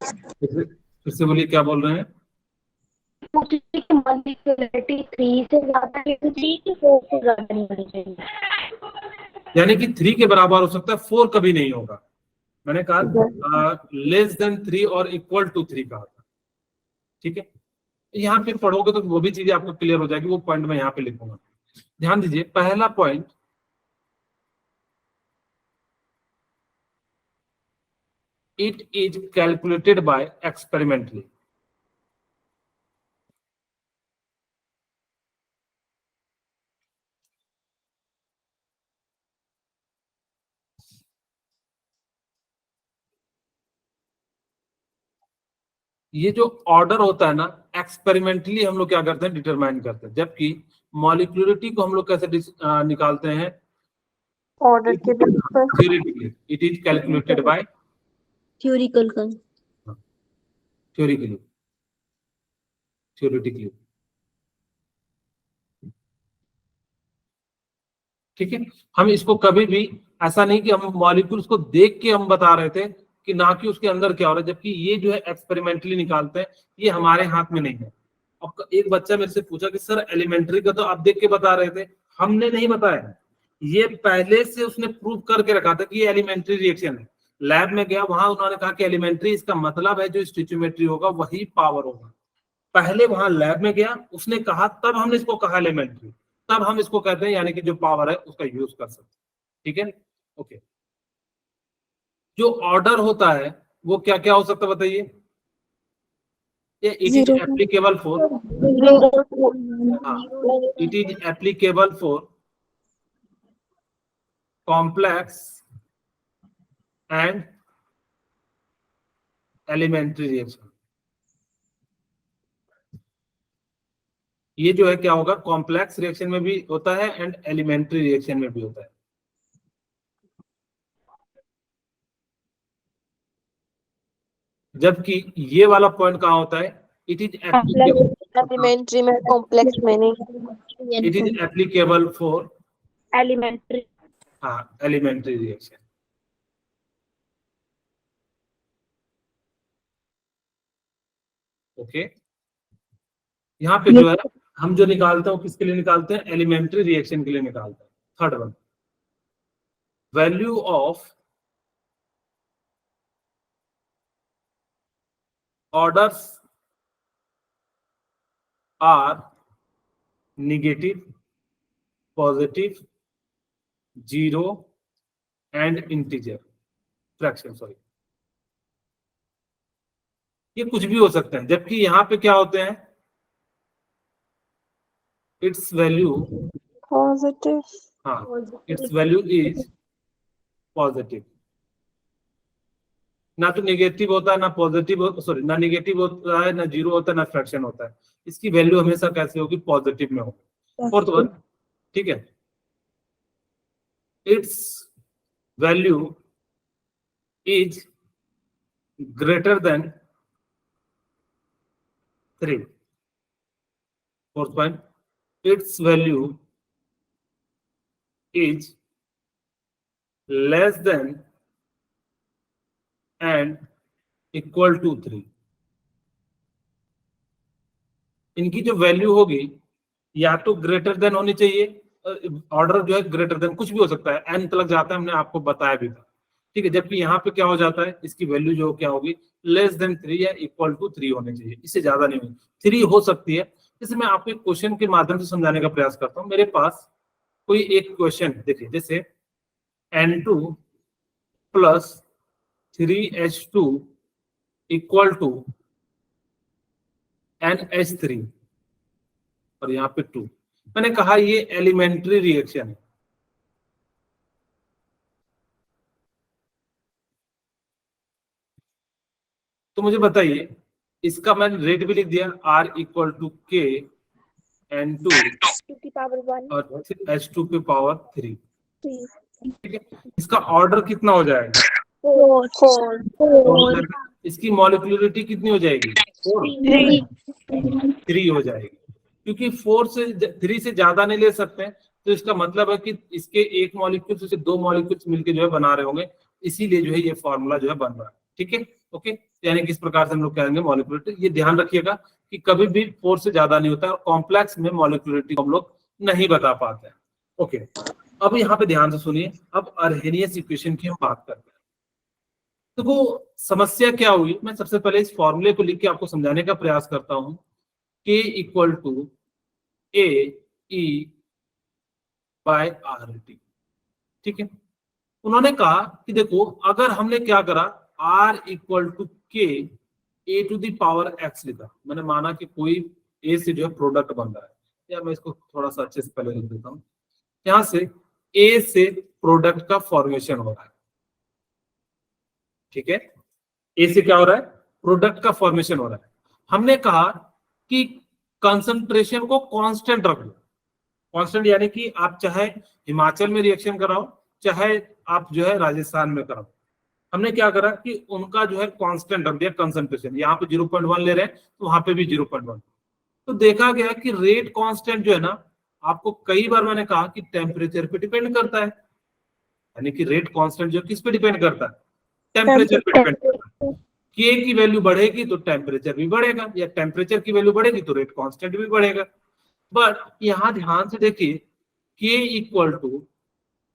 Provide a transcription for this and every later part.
फिर से बोलिए, क्या बोल रहे हैं? मॉलिक्यूलरिटी 3 से ज्यादा है तो 3 की 4 से ज्यादा नहीं होनी चाहिए। यानी कि 3 के बराबर हो सकता है, 4 कभी नहीं होगा। मैंने कहा लेस देन 3 और इक्वल टू 3 कहा था। ठीक है, यहाँ पे पढ़ोगे तो वो भी चीजें आपको क्लियर हो जाएगी, वो पॉइंट मैं यहाँ पे लिखूंगा। ध्यान दीजिए, पहला point, it is calculated by experimentally. ये जो ऑर्डर होता है ना, एक्सपेरिमेंटली हम लोग क्या करते हैं, डिटरमाइन करते हैं। जबकि मॉलिक्यूलरिटी को हम लोग कैसे निकालते हैं, ऑर्डर के बेस पर theoretically. It is calculated by theoretical का थ्योरिकली, थ्योरेटिकली। ठीक है, हम इसको कभी भी ऐसा नहीं कि हम मॉलिक्यूल्स को देख के हम बता रहे थे कि ना कि उसके अंदर क्या हो रहा है, जबकि ये जो है एक्सपेरिमेंटली निकालते हैं, ये हमारे हाथ में नहीं है। अब एक बच्चा मेरे से पूछा कि सर एलिमेंट्री का तो आप देख के बता रहे थे, हमने नहीं बताया, ये पहले से उसने प्रूव करके रखा था कि ये एलिमेंट्री रिएक्शन है। लैब में गया, वहां उन्होंने कहा कि एलिमेंट्री इसका मतलब है जो स्टिचियोमेट्री होगा वही पावर होगा। पहले वहां लैब में गया, उसने कहा, तब हमने इसको कहा एलिमेंट्री, तब हम इसको कहते हैं यानी कि जो पावर है उसका यूज कर सकते हैं। ठीक है, ओके। जो ऑर्डर होता है वो क्या क्या हो सकता है बताइए? It is applicable for, it is applicable for complex and elementary reaction. ये जो है क्या होगा, कॉम्प्लेक्स रिएक्शन में भी होता है एंड एलिमेंट्री रिएक्शन में भी होता है। जबकि ये वाला पॉइंट कहाँ होता है, इट इज एलिमेंट्री में, कॉम्प्लेक्स में नहीं। It is applicable for elementary, हाँ एलिमेंट्री रिएक्शन। ओके, यहाँ पे जो है हम जो निकालते हैं वो किसके लिए निकालते हैं, एलिमेंट्री रिएक्शन के लिए निकालते हैं। Third one, value of orders are negative, positive, zero and integer fraction, sorry, ये कुछ भी हो सकते हैं। जबकि यहाँ पे क्या होते हैं, इट्स वैल्यू पॉजिटिव, हाँ, इट्स वैल्यू इज पॉजिटिव। ना तो नेगेटिव होता है, ना पॉजिटिव, सॉरी, ना नेगेटिव होता है, ना जीरो होता है, ना फ्रैक्शन होता है। इसकी वैल्यू हमेशा कैसे होगी, पॉजिटिव में होगी। फोर्थ वन, ठीक है, its value is greater than 3। Fourth point, its value is less than and equal to 3। इनकी जो वैल्यू होगी या तो ग्रेटर देन होनी चाहिए, ऑर्डर जो है ग्रेटर देन, कुछ भी हो सकता है, एन तक जाता है, हमने आपको बताया भी था। ठीक है, जबकि यहाँ पे क्या हो जाता है, इसकी वैल्यू जो क्या होगी, लेस देन 3 या इक्वल टू 3 होनी चाहिए, इससे ज्यादा नहीं होगी। 3 हो सकती है। जैसे मैं आपको एक क्वेश्चन के माध्यम से समझाने का प्रयास करता हूँ। मेरे पास कोई एक क्वेश्चन देखिए, जैसे N2 plus 3H2 equal to NH3 और यहाँ पे 2। मैंने कहा ये एलिमेंट्री रिएक्शन है। तो मुझे बताइए, इसका मैंने रेट भी लिख दिया, R इक्वल टू के N2 की पावर 1 और H2 पे पावर 3। ठीक है, इसका ऑर्डर कितना हो जाएगा, 4। इसकी मॉलिक्यूलरिटी कितनी हो जाएगी, 3 हो जाएगी। क्योंकि 4 से 3 से ज्यादा नहीं ले सकते हैं, तो इसका मतलब है कि इसके एक मॉलिक्यूल से 2 मॉलिक्यूल्स मिलकर जो है बना रहे होंगे, इसीलिए जो है ये फॉर्मूला जो है बन रहा है। ठीक है, ओके। यानी कि इस प्रकार से हम लोग कहेंगे मॉलिक्युलरिटी। ये ध्यान रखिएगा कि कभी भी 4 से ज्यादा नहीं होता है और कॉम्प्लेक्स में मॉलिक्युलरिटी को हम लोग नहीं बता पाते हैं। ओके, अब यहाँ पे ध्यान से सुनिए, अब अर्हेनियस इक्वेशन की हम बात करते हैं। तो वो समस्या क्या हुई, मैं सबसे पहले इस फॉर्मूले को लिख के आपको समझाने का प्रयास करता हूं। K equal to A E by R T, ठीक है। उन्होंने कहा कि देखो, अगर हमने क्या करा, R इक्वल टू के ए टू दी पावर एक्स लिखा, मैंने माना कि कोई ए से जो है प्रोडक्ट बन रहा है, या मैं इसको थोड़ा सा अच्छे से पहले लिख देता हूं। यहां से ए से प्रोडक्ट का फॉर्मेशन हो रहा है, ठीक है। ए से क्या हो रहा है, प्रोडक्ट का फॉर्मेशन हो रहा है। हमने कहा कि कंसंट्रेशन को कांस्टेंट रख लो। कांस्टेंट यानी कि आप चाहे हिमाचल में रिएक्शन कराओ, चाहे आप जो है राजस्थान में कराओ। हमने क्या करा कि उनका जो है कांस्टेंट रख दिया कंसंट्रेशन। यहाँ पे 0.1 ले रहे हैं तो वहां पे भी 0.1। तो देखा गया कि रेट कांस्टेंट जो है ना, आपको कई बार मैंने कहा कि टेम्परेचर पे डिपेंड करता है। यानी कि रेट कांस्टेंट जो किस पे डिपेंड करता है, टेम्परेचर पे डिपेंड करता है। के की वैल्यू बढ़ेगी तो टेम्परेचर भी बढ़ेगा, या टेम्परेचर की वैल्यू बढ़ेगी तो रेट कांस्टेंट भी बढ़ेगा। बट यहां ध्यान से देखिए, K equal to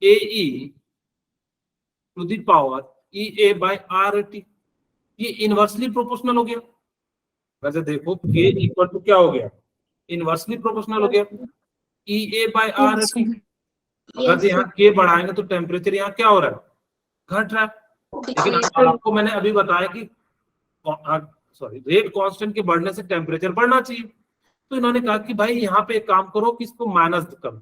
A e to the power E A by R T, ये इनवर्सली प्रोपोर्शनल हो गया। वैसे देखो के इक्वल टू क्या हो गया, इनवर्सली प्रोपोर्शनल हो गया ई ए बाय आर टी। अगर यहाँ के बढ़ाएंगे तो टेम्परेचर यहाँ क्या हो रहा है, घट रहा है। लेकिन आपको मैंने अभी बताया कि सॉरी, रेट कांस्टेंट के बढ़ने से टेम्परेचर बढ़ना चाहिए। तो इन्होंने कहा कि भाई यहाँ पे एक काम करो कि इसको माइनस कर दो।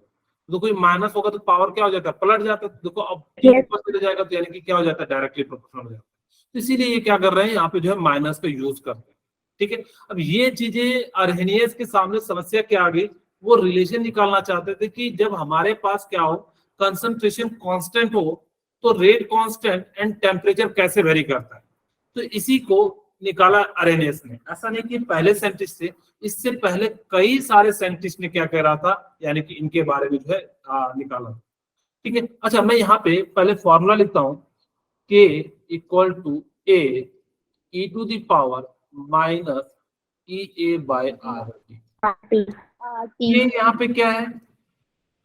देखो ये माइनस होगा तो पावर क्या हो जाता है, पलट जाता है। देखो अब ऊपर चले जाएगा तो यानी कि क्या हो जाता है, डायरेक्टली प्रोपोर्शनल हो जाता है। तो इसीलिए ये क्या कर रहे हैं, यहाँ पे जो है माइनस का यूज करते हैं, ठीक है। अब ये चीजें अर्हेनियस के सामने समस्या क्या आ गई, वो रिलेशन निकालना चाहते थे कि जब हमारे पास क्या हो, कंसंट्रेशन कांस्टेंट हो तो रेट कांस्टेंट एंड टेम्परेचर कैसे वेरी करता है। तो इसी को निकाला अर्हेनियस ने। ऐसा नहीं कि पहले साइंटिस्ट थे, इससे पहले कई सारे साइंटिस्ट ने क्या कह रहा था, यानी कि इनके बारे में जो है निकाला, ठीक है। अच्छा, मैं यहाँ पे पहले फॉर्मूला लिखता हूँ, K equal to A e to the power minus E A by R T. ये यहाँ पे क्या है,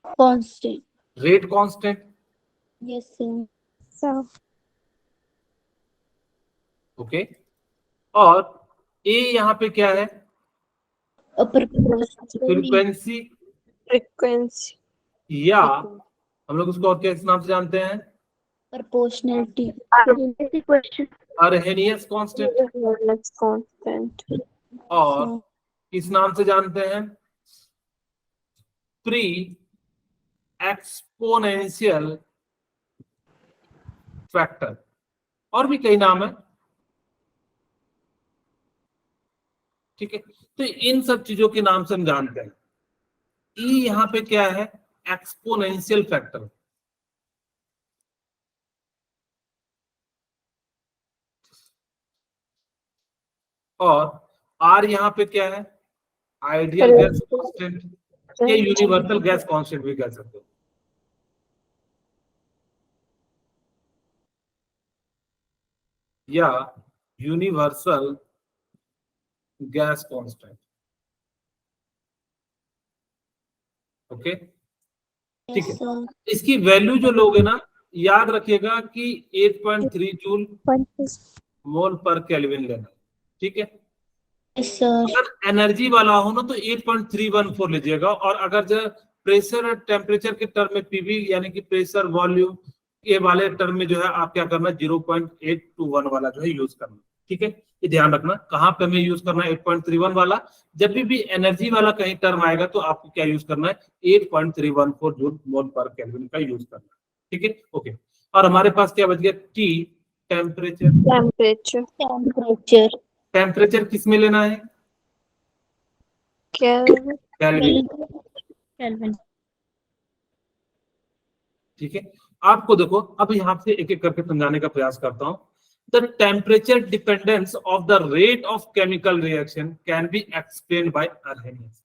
constant, rate constant, yes sir. Okay. और ए यहाँ पे क्या है, फ्रीक्वेंसी, या हम लोग उसको और क्या इस नाम से जानते हैं, प्रोपोर्शनैलिटी, अर्हेनियस कांस्टेंट, और किस नाम से जानते हैं, प्री एक्सपोनेंशियल फैक्टर, और भी कई नाम है, ठीक है। तो इन सब चीजों के नाम से हम जानते हैं। ई यहाँ पे क्या है, एक्सपोनेंशियल फैक्टर, और आर यहाँ पे क्या है, आइडियल गैस कांस्टेंट, ये यूनिवर्सल गैस कांस्टेंट भी कह सकते हो, या यूनिवर्सल गैस कांस्टेंट, ओके, ठीक है। इसकी वैल्यू जो लोगे ना, याद रखिएगा कि 8.3 जूल मोल पर केल्विन लेना, ठीक है। अगर एनर्जी वाला हो ना तो 8.314 लीजिएगा, और अगर जो प्रेशर और टेम्परेचर के टर्म में पीवी यानी कि प्रेशर वॉल्यूम के वाले टर्म में जो है आप क्या करना, 0.821 वाला जो है यूज करना, ठीक है। ये ध्यान रखना कहाँ पे हमें यूज करना है 8.31 वाला। जब भी एनर्जी वाला कहीं टर्म आएगा तो आपको क्या यूज करना है, 8.314 जूल मोल पर केल्विन का यूज करना है, ठीक है, ओके। और हमारे पास क्या बच गया, टी, टेम्परेचर। टेम्परेचर किस में लेना है, केल्विन, ठीक है। आपको देखो अब यहाँ से एक एक करके समझाने का प्रयास करता हूँ। The temperature dependence of the rate of chemical reaction can be explained by Arrhenius।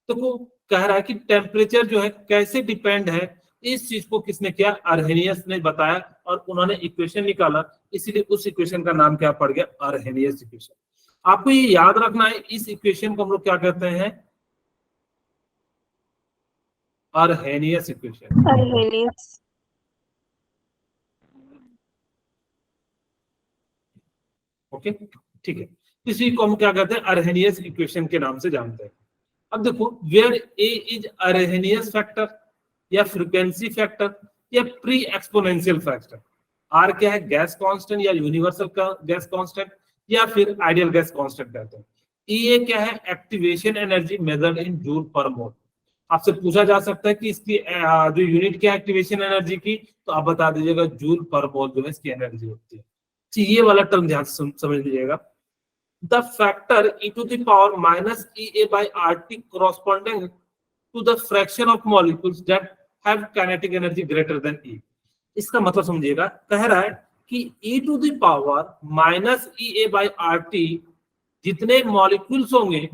तो वो कह रहा है कि टेम्परेचर जो है कैसे डिपेंड है, इस चीज को किसने किया, अर्हेनियस ने बताया और उन्होंने इक्वेशन निकाला, इसीलिए उस इक्वेशन का नाम क्या पड़ गया, अर्हेनियस इक्वेशन। आपको ये याद रखना है, इस इक्वेशन को हम लोग क्या कहते हैं, अर्हेनियस इक्वेशन। अर्हेनियस। ओके, ठीक है, इसी को हम क्या कहते हैं, अर्हेनियस इक्वेशन के नाम से जानते हैं। अब देखो, वेयर ए इज अर्हेनियस फैक्टर या फ्रीक्वेंसी फैक्टर या प्री एक्सपोनेंशियल फैक्टर। आर क्या है, गैस कांस्टेंट या यूनिवर्सल का गैस कांस्टेंट या फिर आइडियल गैस कांस्टेंट कहते हैं। ई क्या है, activation energy measured in joule per mole. आपसे पूछा जा सकता है कि इसकी जो यूनिट क्या है एक्टिवेशन एनर्जी की, तो आप बता दीजिएगा जूल पर मोल जो है इसकी एनर्जी होती है। ये वाला टर्म ध्यान से समझ लीजिएगा। The factor e to the power minus EA by RT corresponding to the fraction of molecules that have kinetic energy greater than E। इसका मतलब समझिएगा, कह रहा है कि e to the power minus EA by RT जितने molecules होंगे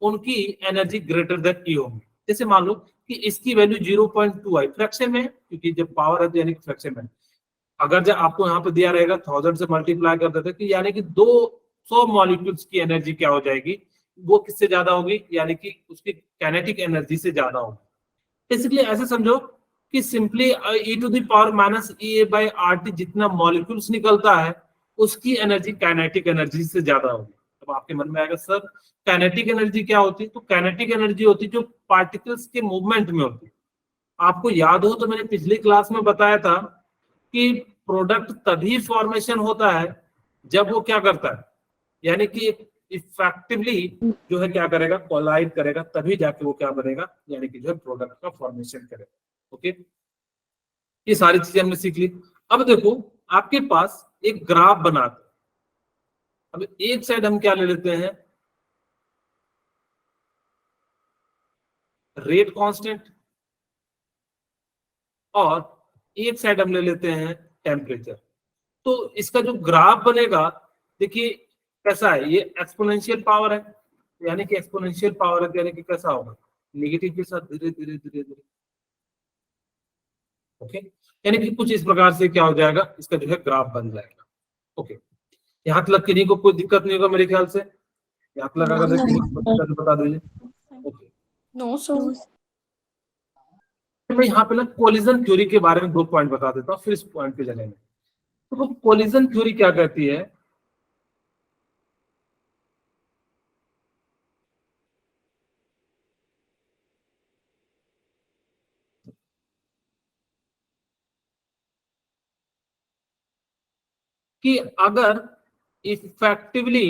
उनकी एनर्जी ग्रेटर देन E होगी। जैसे मान लो कि इसकी वैल्यू 0.2 आई, फ्रैक्शन में, क्योंकि जब पावर है तो यानी कि फ्रैक्शन में। अगर जब आपको यहाँ पे दिया रहेगा 1000 से मल्टीप्लाई कर देते कि यानी कि 200 मॉलिक्यूल्स की एनर्जी क्या हो जाएगी, वो किससे ज्यादा होगी, यानी कि उसकी काइनेटिक एनर्जी से ज्यादा होगी। इसलिए ऐसे समझो कि simply e to the power minus EA by RT जितना मॉलिक्यूल्स निकलता है उसकी एनर्जी काइनेटिक एनर्जी से ज्यादा होगी। अब आपके मन में आएगा सर काइनेटिक एनर्जी क्या होती है, तो काइनेटिक एनर्जी होती है जो पार्टिकल्स के मूवमेंट में होती है। आपको याद हो तो मैंने पिछली क्लास में बताया था कि प्रोडक्ट तभी फॉर्मेशन होता है जब वो क्या करता है, यानी कि इफेक्टिवली जो है क्या करेगा, कोलाइड करेगा, तभी जाके वो क्या बनेगा, यानी कि जो है प्रोडक्ट का फॉर्मेशन करेगा। ओके, ये सारी चीजें हमने सीख ली। अब देखो आपके पास एक ग्राफ बनाते, अब एक साइड हम क्या ले लेते हैं, रेट कांस्टेंट, और एक साइड हम ले लेते हैं टेम्परेचर। तो इसका जो ग्राफ बनेगा, देखिए कैसा है, ये एक्सपोनेंशियल पावर है, यानी कि एक्सपोनेंशियल पावर है, यानी कि कैसा होगा, नेगेटिव के साथ धीरे धीरे धीरे धीरे। ओके, यानी कि कुछ इस प्रकार से क्या हो जाएगा, इसका जो है ग्राफ बन जाएगा। ओके, यहाँ तक किन्हीं को कोई दिक्कत नहीं होगा मेरे ख्याल से, यहाँ तक अगर बता दीजिए। Okay, no sir. मैं यहाँ पे ना कोलिजन थ्योरी के बारे में 2 पॉइंट बता देता हूँ, फिर इस पॉइंट पे चलेंगे। तो कोलिजन थ्योरी क्या कहती है कि अगर इफेक्टिवली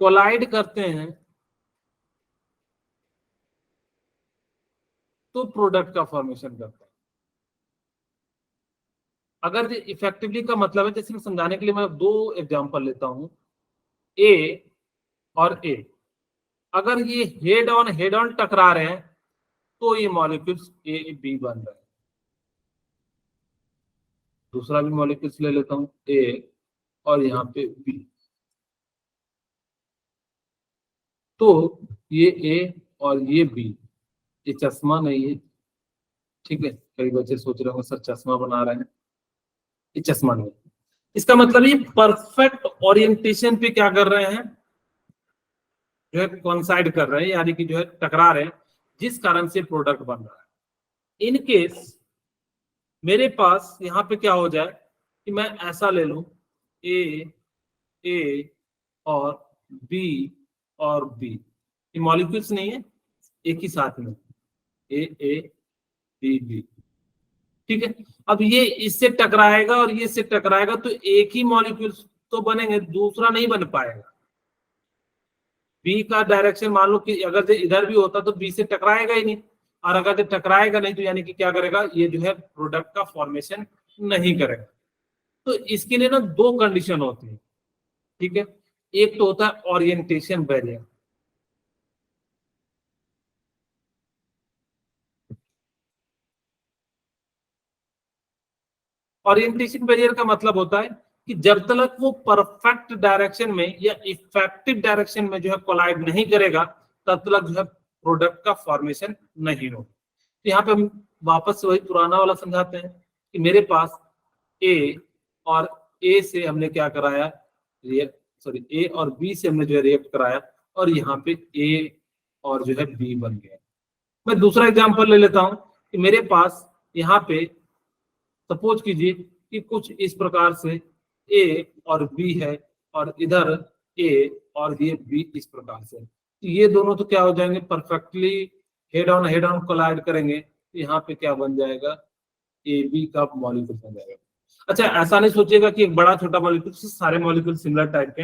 कोलाइड करते हैं तो प्रोडक्ट का फॉर्मेशन करता है। अगर इफेक्टिवली का मतलब है, जैसे समझाने के लिए मैं 2 एग्जांपल लेता हूं, ए और ए, अगर ये हेड ऑन टकरा रहे हैं तो ये मॉलिक्यूल्स ए बी बन रहे हैं। दूसरा भी मॉलिक्यूल्स ले लेता हूं, ए और यहाँ पे बी, तो ये ए और ये बी, ये चश्मा नहीं है, ठीक है, कई बच्चे सोच रहे होंगे सर चश्मा बना रहे हैं, ये चश्मा नहीं, इसका मतलब ये परफेक्ट ओरिएंटेशन पे क्या कर रहे हैं, जो है कॉन्साइड कर रहे हैं, यानी कि जो है टकरा रहे हैं, जिस कारण से प्रोडक्ट बन रहा है। इन केस मेरे पास यहाँ पे क्या हो जाए कि मैं ऐसा ले लूं, ए और बी, ये मॉलिक्यूल्स नहीं है, एक ही साथ में ए बी, ठीक है। अब ये इससे टकराएगा और ये इससे टकराएगा तो एक ही मॉलिक्यूल्स तो बनेंगे, दूसरा नहीं बन पाएगा। बी का डायरेक्शन मान लो कि अगर इधर भी होता तो बी से टकराएगा ही नहीं, और अगर टकराएगा नहीं तो यानी कि क्या करेगा, ये जो है प्रोडक्ट का फॉर्मेशन नहीं करेगा। तो इसके लिए ना 2 कंडीशन होती है, ठीक है। एक तो होता है ओरिएंटेशन बैरियर, ओरिएंटेशन बैरियर का मतलब होता है कि जब तक वो परफेक्ट डायरेक्शन में या इफेक्टिव डायरेक्शन में जो है कोलाइड नहीं करेगा, तब तक जो है प्रोडक्ट का फॉर्मेशन नहीं होगा। तो यहाँ पे हम वापस वही पुराना वाला समझाते हैं कि मेरे पास ए और ए से हमने क्या कराया, ए और बी से हमने जो है रिएक्ट कराया और यहाँ पे ए और जो है बी बन गया। मैं दूसरा एग्जांपल ले लेता हूं कि मेरे पास यहाँ पे सपोज कीजिए कि कुछ इस प्रकार से ए और बी है और इधर ए और ये बी इस प्रकार से, ये दोनों तो क्या हो जाएंगे, परफेक्टली हेड ऑन कोलाइड करेंगे, यहाँ पे क्या बन जाएगा, ए बी का मॉलिक्यूल बन जाएगा। अच्छा, ऐसा नहीं सोचिएगा कि एक बड़ा छोटा मॉलिक्यूल, सारे मॉलिक्यूल सिमिलर टाइप के,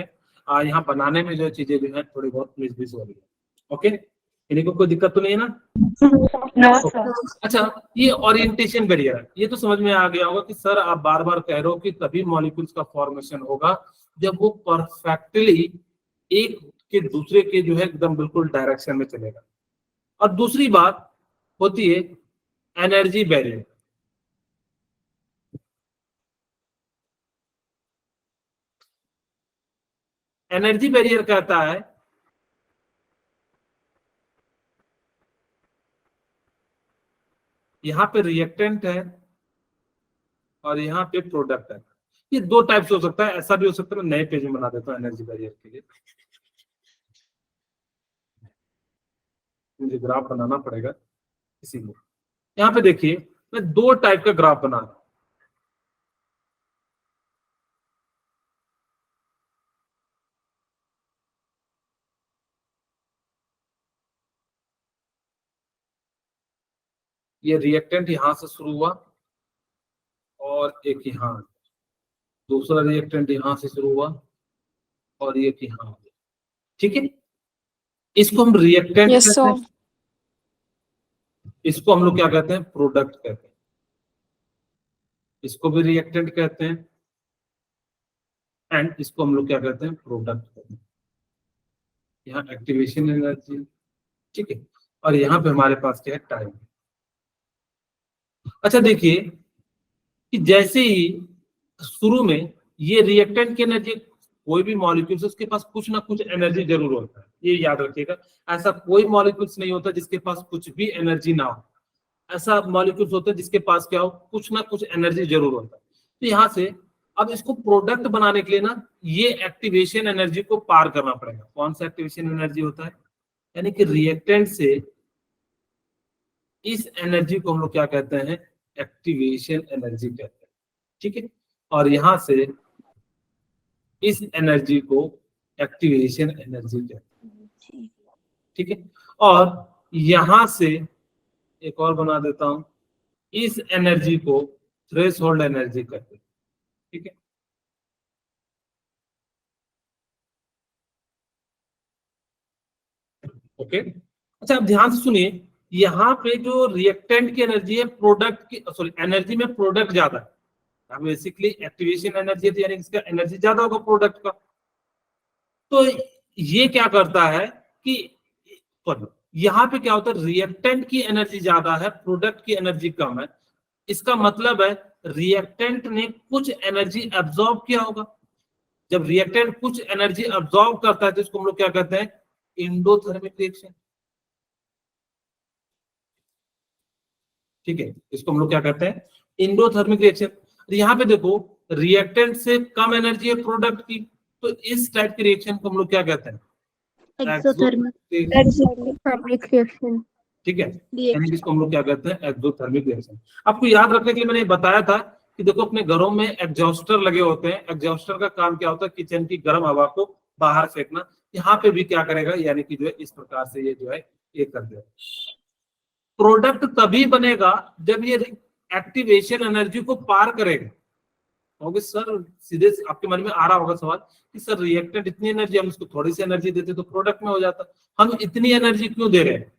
यहाँ बनाने में जो चीजें जो है थोड़ी बहुत मिस हो रही है। ओके, इन्हीं को कोई दिक्कत तो नहीं है ना? No sir. अच्छा, ये ओरिएंटेशन बैरियर है, ये तो समझ में आ गया होगा कि सर आप बार बार कह रहे हो कि तभी मॉलिक्यूल्स का फॉर्मेशन होगा जब वो परफेक्टली एक के दूसरे के जो है एकदम बिल्कुल डायरेक्शन में चलेगा। और दूसरी बात होती है एनर्जी बैरियर। एनर्जी बैरियर कहता है यहाँ पे रिएक्टेंट है और यहाँ पे प्रोडक्ट है। ये दो टाइप से हो सकता है, ऐसा भी हो सकता है, मैं नए पेज में बना देता हूँ एनर्जी बैरियर के लिए, मुझे ग्राफ बनाना पड़ेगा इसीलिए। यहाँ पे देखिए मैं दो टाइप का ग्राफ बना रहा हूं। ये रिएक्टेंट यहां से शुरू हुआ और एक यहाँ, दूसरा रिएक्टेंट यहां से शुरू हुआ और एक यहाँ, ठीक है। इसको हम रिएक्टेंट कहते हैं, इसको हम लोग क्या कहते हैं, प्रोडक्ट कहते हैं। इसको भी रिएक्टेंट कहते हैं एंड इसको हम लोग क्या कहते हैं, प्रोडक्ट कहते हैं। यहाँ एक्टिवेशन एनर्जी, ठीक है, और यहाँ पे हमारे पास क्या है, टाइम। अच्छा देखिए कि जैसे ही शुरू में ये रिएक्टेंट की एनर्जी, कोई भी मॉलिक्यूल है उसके पास कुछ ना कुछ एनर्जी जरूर होता है, ये याद रखिएगा। ऐसा कोई मॉलिक्यूल्स नहीं होता जिसके पास कुछ भी एनर्जी ना हो, ऐसा मॉलिक्यूल्स होते हैं जिसके पास क्या हो, कुछ ना कुछ एनर्जी जरूर होता है। तो यहाँ से अब इसको प्रोडक्ट बनाने के लिए ना ये एक्टिवेशन एनर्जी को पार करना पड़ेगा। कौन सा एक्टिवेशन एनर्जी होता है, यानी कि रिएक्टेंट से इस एनर्जी को हम लोग क्या कहते हैं, एक्टिवेशन एनर्जी कहते हैं, ठीक है। और यहां से इस एनर्जी को एक्टिवेशन एनर्जी कहते हैं, ठीक है। और यहां से एक और बना देता हूं, इस एनर्जी को थ्रेशोल्ड एनर्जी कहते हैं, ठीक है। ओके, अच्छा अब ध्यान से सुनिए, यहाँ पे जो रिएक्टेंट की एनर्जी है प्रोडक्ट की, सॉरी एनर्जी में प्रोडक्ट ज्यादा है। बेसिकली एक्टिवेशन एनर्जी है यानी इसका एनर्जी ज्यादा होगा प्रोडक्ट का। तो ये क्या करता है कि यहाँ पे क्या होता है, रिएक्टेंट की एनर्जी ज्यादा है, प्रोडक्ट की एनर्जी कम है। इसका मतलब है रिएक्टेंट ने कुछ एनर्जी एब्जॉर्ब किया होगा। जब रिएक्टेंट कुछ एनर्जी एब्जॉर्ब करता है तो इसको हम लोग क्या कहते हैं, एंडोथर्मिक रिएक्शन, ठीक है। इसको हम लोग क्या कहते हैं, एंडोथर्मिक रिएक्शन। यहाँ पे देखो रिएक्टेंट से कम एनर्जी है प्रोडक्ट की, तो इस टाइप के रिएक्शन को हम लोग क्या कहते हैं, एक्सोथर्मिक रिएक्शन, ठीक है। यानी इसको हम लोग क्या कहते हैं, एक्सोथर्मिक रिएक्शन। आपको याद रखने के लिए मैंने बताया था कि देखो अपने घरों में एग्जॉस्टर लगे होते हैं, एग्जॉस्टर का काम क्या होता है, किचन की गर्म हवा को बाहर फेंकना। यहाँ पे भी क्या करेगा, यानी कि जो है इस प्रकार से ये जो है ये कर देगा। प्रोडक्ट तभी बनेगा जब ये एक्टिवेशन एनर्जी को पार करेगा। होगे सर, सीधे आपके मन में आ रहा होगा सवाल कि सर रिएक्टेंट इतनी एनर्जी, हम इसको थोड़ी सी एनर्जी देते तो प्रोडक्ट में हो जाता, हम इतनी एनर्जी क्यों दे रहे हैं?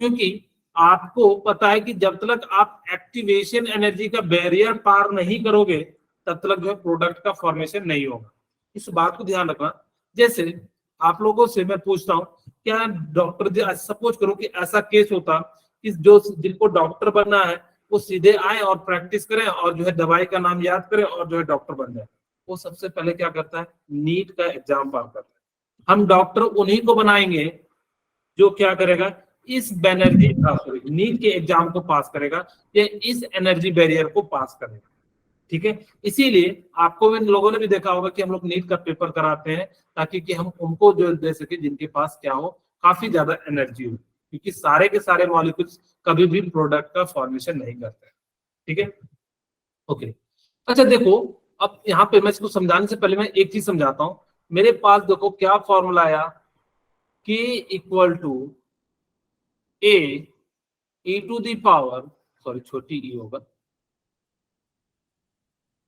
क्योंकि आपको पता है कि जब तक आप एक्टिवेशन एनर्जी का बैरियर पार नहीं करोगे तब तक जो है प्रोडक्ट का फॉर्मेशन नहीं होगा। इस बात को ध्यान रखना। जैसे आप लोगों से मैं पूछता हूँ, क्या डॉक्टर, सपोज करो कि ऐसा केस होता कि जो जिनको डॉक्टर बनना है वो सीधे आए और प्रैक्टिस करें और जो है दवाई का नाम याद करें और जो है डॉक्टर बन जाए। वो सबसे पहले क्या करता है, नीट का एग्जाम पास करता है। हम डॉक्टर उन्हीं को बनाएंगे जो क्या करेगा, इस बैनर्जी नीट के एग्जाम को पास करेगा, या इस एनर्जी बैरियर को पास करेगा। ठीक है, इसीलिए आपको इन लोगों ने भी देखा होगा कि हम लोग नीट का पेपर कराते हैं ताकि कि हम उनको जो दे सके जिनके पास क्या हो, काफी ज्यादा एनर्जी हो, क्योंकि सारे के सारे मॉलिक्यूल्स कभी भी प्रोडक्ट का फॉर्मेशन नहीं करते हैं। ठीक है, ओके। अच्छा देखो, अब यहाँ पे मैं इसको समझाने से पहले मैं एक चीज समझाता हूँ। मेरे पास देखो क्या फॉर्मूला आया, K equal to A e to the power, sorry छोटी e होगा,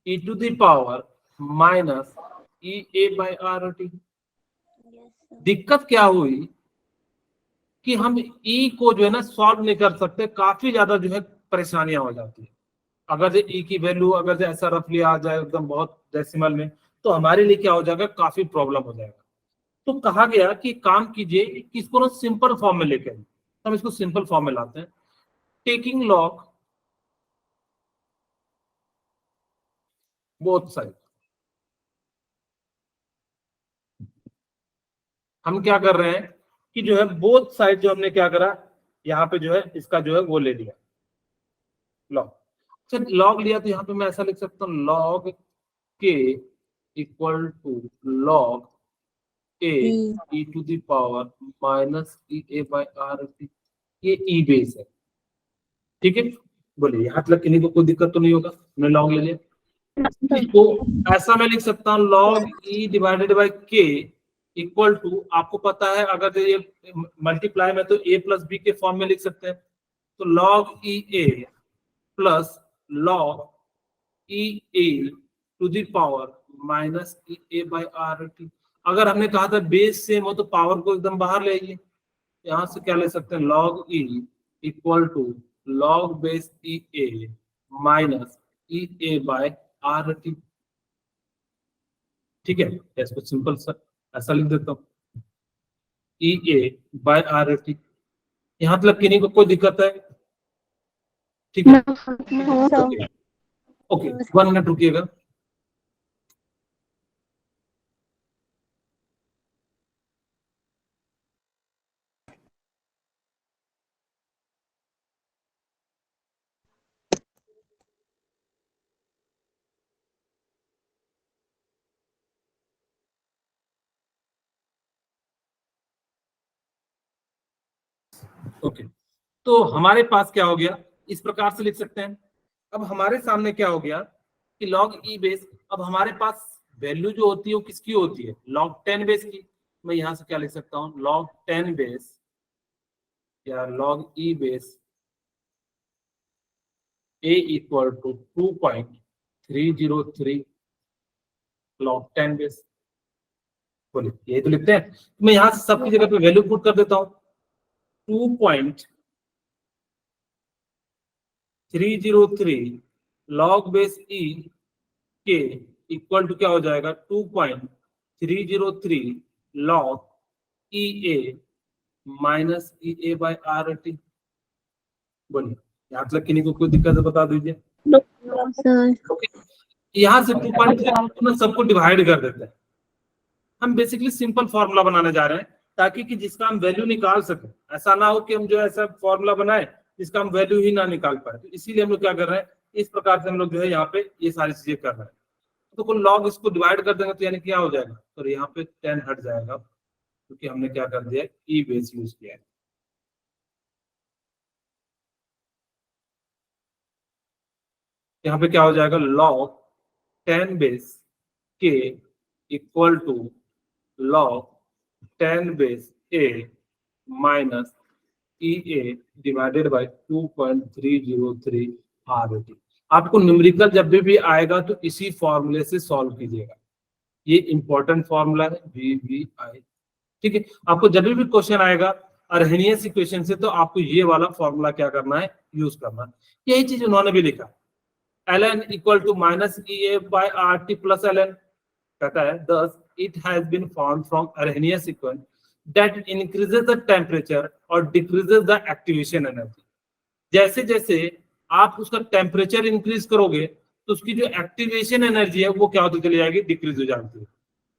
e to the power minus E A by R T. दिक्कत क्या हुई कि हम e को जो है ना सॉल्व नहीं कर सकते, काफी ज्यादा जो है परेशानियां हो जाती है। अगर जो e की वैल्यू अगर जो ऐसा रफली आ जाए एकदम बहुत डेसिमल में, तो हमारे लिए क्या हो जाएगा, काफी प्रॉब्लम हो जाएगा। तो कहा गया कि काम कीजिए कि इसको ना सिंपल फॉर्म में लेके आइए। हम इसको सिंपल फॉर्म में लाते हैं, टेकिंग लॉग बोथ साइड। हम क्या कर रहे हैं कि जो है बोथ साइड जो हमने क्या करा, यहाँ पे जो है इसका जो है वो ले लिया लॉग। अच्छा लॉग लिया तो यहाँ पे मैं ऐसा लिख सकता हूँ, log K equal to log A e to the power minus E A by R T. ये ई बेस है। ठीक है, बोलिए यहाँ तक किन्हीं को कोई दिक्कत तो नहीं होगा, हमने लॉग ले लिया। इसको ऐसा मैं लिख सकता हूँ, log e divided by K equal to, आपको पता है अगर ये मल्टीप्लाई में तो ए प्लस बी के फॉर्म में लिख सकते हैं, तो log e A plus log e A to the power minus E A by R T. अगर हमने कहा था बेस सेम हो तो पावर को एकदम बाहर ले आइए, यहां से क्या ले सकते हैं, log e equal to log base e A minus E A by R T. ठीक है, इसको सिंपल सा ऐसा लिख देता हूं, E A by R T. यहां तक किन्हीं को कोई दिक्कत है? ठीक है, ओके ओके, 1 मिनट रुकिएगा। ओके, तो हमारे पास क्या हो गया, इस प्रकार से लिख सकते हैं। अब हमारे सामने क्या हो गया कि लॉग ई बेस, अब हमारे पास वैल्यू जो होती है वो किसकी होती है, लॉग 10 बेस की। मैं यहां से क्या लिख सकता हूं, लॉग 10 बेस या log e base A equal to 2.303 log 10 base. बोलिए यही तो लिखते हैं। मैं यहां से सबकी जगह पे वैल्यू पुट कर देता हूं, 2.303 लॉग बेस ई के इक्वल टू क्या हो जाएगा, 2.303 log e A minus E A by R T. बोलिए यहाँ तक किन्हीं को कोई दिक्कत है बता दीजिए। ओके, यहाँ से 2.3 सबको डिवाइड कर देते हैं। हम बेसिकली सिंपल फॉर्मूला बनाने जा रहे हैं ताकि कि जिसका हम वैल्यू निकाल सके, ऐसा ना हो कि हम जो ऐसा फॉर्मूला बनाए जिसका हम वैल्यू ही ना निकाल पाए। तो इसीलिए हम लोग क्या कर रहे हैं, इस प्रकार से हम लोग जो है यहाँ पे ये सारी चीजें कर रहे हैं। तो कुल लॉग इसको डिवाइड कर देंगे तो यानी क्या हो जाएगा, तो यहाँ पे 10 हट जाएगा क्योंकि हमने क्या कर दिया, ई बेस यूज किया है। यहाँ पे क्या हो जाएगा, log 10 base K equal to log 10 base A minus E A divided by 2.303 R T. आपको न्यूमेरिकल जब भी आएगा तो इसी फॉर्मूले से सॉल्व कीजिएगा, ये इंपॉर्टेंट फॉर्मूला है VVI। ठीक है, आपको जब भी क्वेश्चन आएगा अर्हेनियस इक्वेशन से तो आपको ये वाला फॉर्मूला क्या करना है, यूज करना है। यही चीज उन्होंने भी लिखा, ln equal to minus E A by R T plus ln। कहता है thus it has been found from Arrhenius sequence that it increases the temperature or decreases the activation energy। जैसे जैसे आप उसका टेम्परेचर इंक्रीज करोगे तो उसकी जो एक्टिवेशन एनर्जी है वो क्या होती चली जाएगी, डिक्रीज हो जाती है।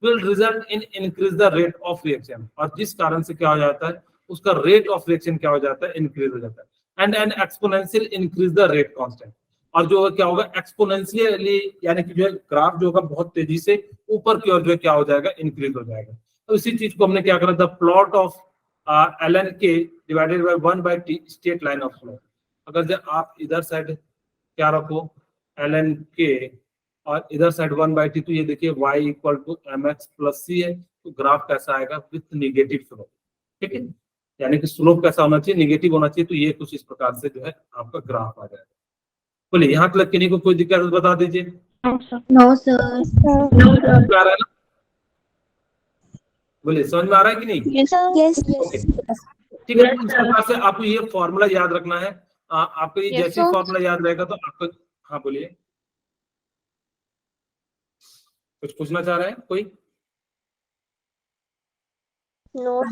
will result in increase the rate of reaction, और जिस कारण से क्या हो जाता है उसका रेट ऑफ रिएक्शन क्या हो जाता है, इंक्रीज हो जाता है। And N exponential increase the rate constant, और जो क्या होगा एक्सपोनेंशियली, यानी कि जो है ग्राफ जो होगा बहुत तेजी से ऊपर की ओर जो है क्या हो जाएगा, इंक्रीज हो जाएगा। तो इसी चीज को हमने क्या करा, the plot of ln k divided by 1/t straight line of slope. अगर जब आप इधर साइड क्या रखो ln k और इधर साइड 1/t, तो ये देखिए y equal to mx plus c है, तो ग्राफ कैसा आएगा, विथ निगेटिव स्लोप। ठीक है, यानी कि स्लोप कैसा होना चाहिए, निगेटिव होना चाहिए। तो ये कुछ इस प्रकार से जो है आपका ग्राफ आ जाएगा। बोलिए यहाँ तक किन्हीं को कोई दिक्कत है तो बता दीजिए। No, sir. समझ में आ रहा है ना? बोलिए समझ में आ रहा है कि नहीं? Yes, sir. Yes. ओके, ठीक है। इस प्रकार से आपको ये फॉर्मूला याद रखना है। आपको ये जैसे ही फॉर्मूला याद रहेगा तो आपको, हाँ बोलिए, कुछ पूछना चाह रहे हैं कोई? No,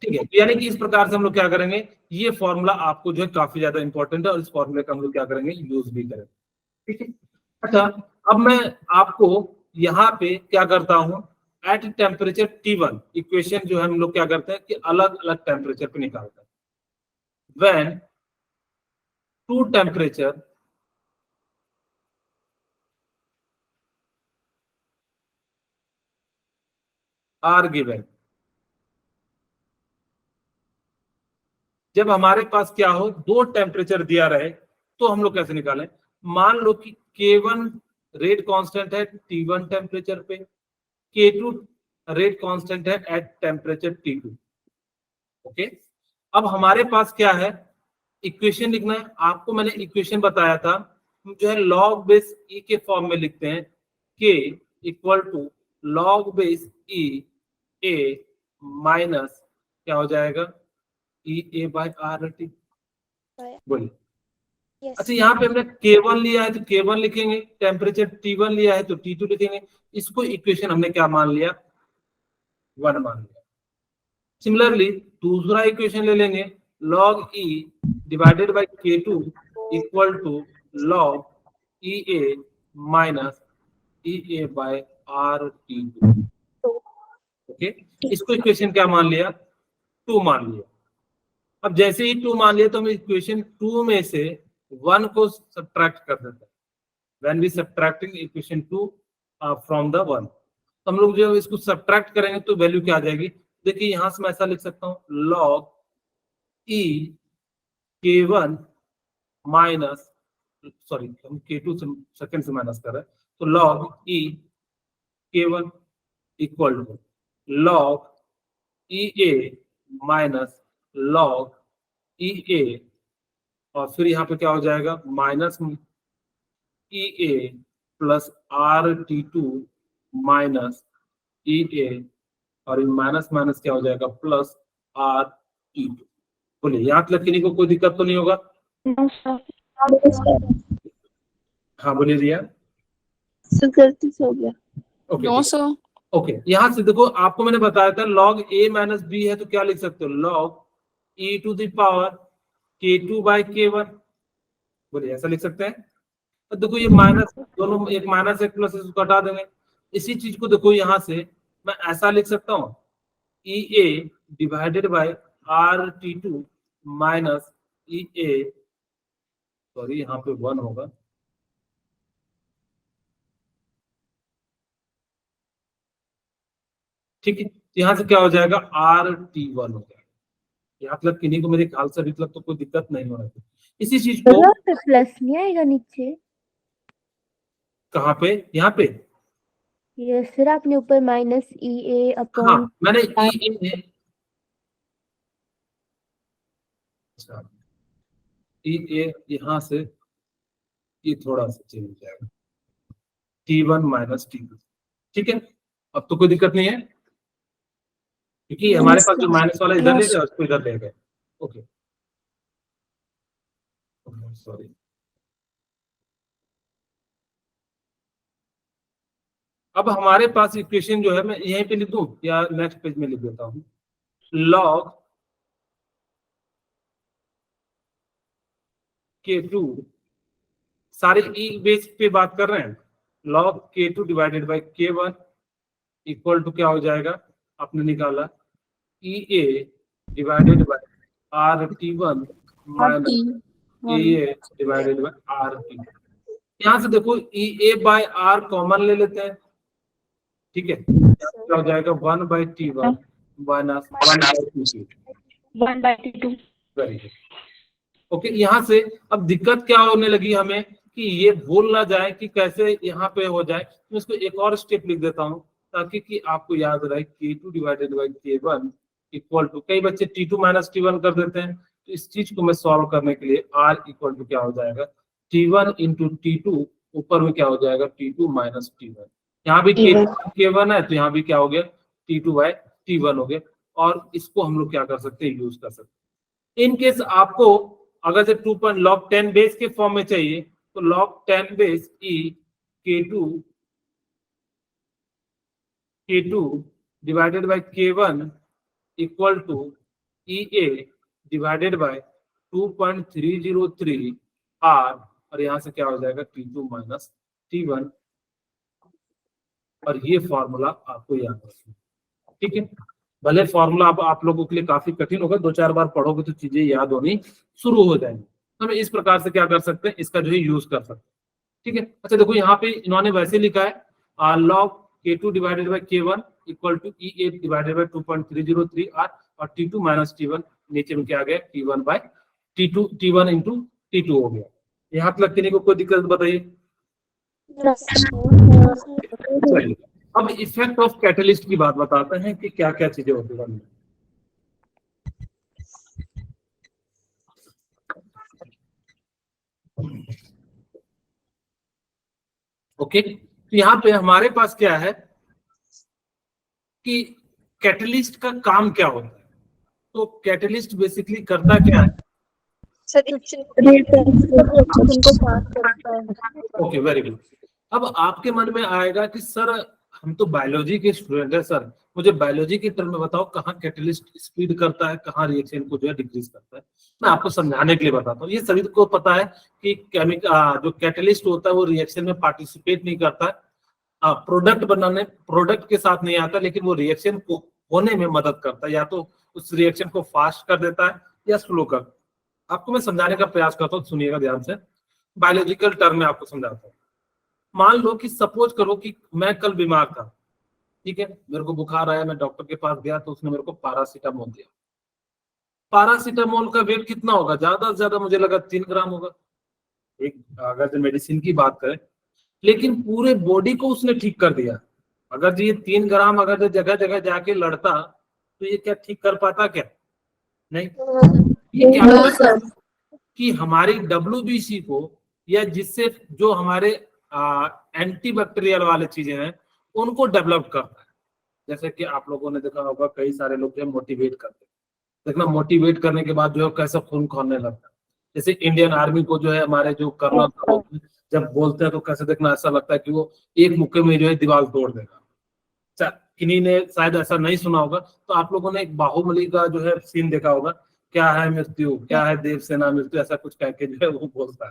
ठीक है, यानी कि इस प्रकार से हम लोग क्या करेंगे, ये फॉर्मूला आपको जो है काफी ज्यादा इंपॉर्टेंट है और इस फॉर्मूले का हम लोग क्या करेंगे, यूज भी करेंगे। ठीक है, अच्छा अब मैं आपको यहाँ पे क्या करता हूँ, एट टेम्परेचर T1 इक्वेशन जो है हम लोग क्या करते हैं कि अलग अलग टेम्परेचर पे निकालते हैं। When two temperature are given, जब हमारे पास क्या हो, दो टेम्परेचर दिया रहे, तो हम लोग कैसे निकालें। मान लो कि K1 रेट कांस्टेंट है T1 टेम्परेचर पे, K2 रेट कांस्टेंट है एट टेम्परेचर T2। ओके, अब हमारे पास क्या है, इक्वेशन लिखना है। आपको मैंने इक्वेशन बताया था, जो है लॉग बेस ई के फॉर्म में लिखते हैं, K equal to log base e A minus क्या हो जाएगा, E A by R T. बोलिए। Yes. अच्छा यहाँ पे हमने K1 लिया है तो K1 लिखेंगे, टेम्परेचर T1 लिया है तो T2 लिखेंगे। इसको इक्वेशन हमने क्या मान लिया, 1 मान लिया। सिमिलरली दूसरा इक्वेशन ले लेंगे, log E divided by K2 equal to log E A minus E A by R T. Okay, इसको इक्वेशन क्या मान लिया, 2 मान लिया। अब जैसे ही 2 मान लिया तो हम इक्वेशन 2 में से 1 को सब्ट्रैक्ट कर देते हैं। When we subtracting equation 2 from the 1, तो हम लोग जो इसको सब्ट्रैक्ट करेंगे तो वैल्यू क्या आ जाएगी। देखिए यहां से मैं ऐसा लिख सकता हूं, log E K1 minus, sorry हम K2 से सेकंड से माइनस कर रहे हैं, तो log E K1 equal to log E A minus log E A, और फिर यहाँ पे क्या हो जाएगा, minus E A plus R T two minus E A, और माइनस माइनस क्या हो जाएगा, प्लस आर टी टू। बोलिए यहाँ तक किसी को कोई दिक्कत तो नहीं होगा? No, sir. हाँ बोलिए रिया। सर गलती से हो गया। Okay no sir. ओके, यहाँ से देखो आपको मैंने बताया था log a माइनस बी है तो क्या लिख सकते हो, log e to the power K2 by K1। बोलिए ऐसा लिख सकते हैं। तो देखो ये माइनस, दोनों एक माइनस एक प्लस, इसको हटा देंगे। इसी चीज को देखो यहाँ से मैं ऐसा लिख सकता हूँ, E A divided by R T two minus E A, sorry यहाँ पे 1 होगा, ठीक है। यहाँ से क्या हो जाएगा, आर टी 1 हो जाएगा। यहाँ मतलब किन्हीं को मेरे ख्याल से अभी तक तो कोई दिक्कत नहीं हो रही है। इसी चीज को पे प्लस नहीं आएगा नीचे? कहाँ पे, यहाँ पे, ये सर आपने ऊपर माइनस ई ए हाँ अपॉन, मैंने ई ए, अच्छा ई ए यहाँ से ये थोड़ा सा चेंज हो जाएगा, T1 माइनस T2। ठीक है, अब तो कोई दिक्कत नहीं है क्योंकि हमारे पास जो माइनस वाला इधर ले गया उसको इधर ले गए। ओके सॉरी, अब हमारे पास इक्वेशन जो है, मैं यहीं पे लिख दूं या नेक्स्ट पेज में लिख देता हूं, log K2, सारे ई बेस पे बात कर रहे हैं, log K2 divided by K1 equal to क्या हो जाएगा, आपने निकाला E A divided by RT1 minus EA divided by RT। यहाँ से देखो EA बाय R कॉमन ले लेते हैं, ठीक है, क्या हो जाएगा 1/T1 minus 1/T2। 1/2। Very good. Okay, यहाँ से अब दिक्कत क्या होने लगी हमें कि ये भूल ना जाए कि कैसे यहाँ पे हो जाए। मैं इसको एक और स्टेप लिख देता हूँ ताकि कि आपको याद रहे K2 divided by K1 equal to, कई बच्चे T2 माइनस T1 कर देते हैं, तो इस चीज को मैं सॉल्व करने के लिए R इक्वल टू क्या हो जाएगा T1 इंटू T2, ऊपर में क्या हो जाएगा T2 माइनस T1। यहाँ भी K1 है तो यहाँ भी क्या हो गया T2 बाय T1 हो गया, और इसको हम लोग क्या कर सकते हैं, यूज कर सकते हैं। इन केस आपको अगर से 2 log 10 बेस के फॉर्म में चाहिए तो log 10 base E K2 divided by K1 equal to EA divided by 2.303 R, और यहां से क्या हो जाएगा T2 माइनस T1, और ये फॉर्मूला आपको याद रखना, ठीक है। भले फॉर्मूला आप लोगों के लिए काफी कठिन होगा, 2-4 बार पढ़ोगे तो चीजें याद होनी शुरू हो जाएंगी। तो हम इस प्रकार से क्या कर सकते हैं, इसका जो है यूज कर सकते हैं, ठीक है। अच्छा देखो यहाँ पे इन्होंने वैसे लिखा है log K2 divided by K1 equal to EA divided by 2.303 R, और T2 माइनस T1 नीचे में क्या आ गया T1 bye T1 into T2 हो गया। यहाँ तक किसी को कोई दिक्कत बताइए। चलिए, अब इफेक्ट ऑफ कैटलिस्ट की बात बताते हैं कि क्या क्या चीजें होती है। ओके, तो यहाँ पे हमारे पास क्या है कि कैटलिस्ट का काम क्या होता है। तो कैटलिस्ट बेसिकली करता क्या है, ओके वेरी गुड। अब आपके मन में आएगा कि सर हम तो बायोलॉजी के स्टूडेंट है सर, मुझे बायोलॉजी के टर्म में बताओ कहाँ कैटलिस्ट स्पीड करता है, कहाँ रिएक्शन को जो है डिक्रीज करता है। मैं आपको समझाने के लिए बताता हूँ। ये सभी को पता है कि जो कैटलिस्ट होता है वो रिएक्शन में पार्टिसिपेट नहीं करता है, प्रोडक्ट के साथ नहीं आता, लेकिन वो रिएक्शन को होने में मदद करता है, या तो उस रिएक्शन को फास्ट कर देता है या स्लो कर। आपको मैं समझाने का प्रयास करता हूँ, सुनिएगा ध्यान से, बायोलॉजिकल टर्म में आपको समझाता हूँ। मान लो कि सपोज करो कि मैं कल बीमार था, ठीक है, मेरे को बुखार आया, मैं डॉक्टर के पास गया तो उसने मेरे को पैरासीटामोल दिया। पैरासीटामोल का वेट कितना होगा, ज्यादा से ज्यादा मुझे लगा 3 ग्राम होगा, एक अगर जो मेडिसिन की बात करें, लेकिन पूरे बॉडी को उसने ठीक कर दिया। अगर ये 3 ग्राम अगर जो जगह जगह जाके लड़ता तो ये क्या ठीक कर पाता, क्या नहीं। ये क्या होता है कि हमारी WBC को, या जिससे जो हमारे एंटीबैक्टीरियल वाले चीजें हैं उनको डेवलप करता है। जैसे कि आप लोगों ने देखा होगा कई सारे लोग जो मोटिवेट करते हैं, देखना मोटिवेट करने के बाद जो है कैसा खून खोलने लगता है। जैसे इंडियन आर्मी को जो है हमारे जो कर्नल जब बोलते हैं तो कैसे देखना ऐसा लगता है कि वो एक मुक्के में जो है दीवार तोड़ देगा। किन्हीं ने शायद ऐसा नहीं सुना होगा, तो आप लोगों ने एक बाहुबली का जो है सीन देखा होगा, क्या है मृत्यु, क्या है देव सेना मृत्यु, ऐसा कुछ कह के जो है वो बोलता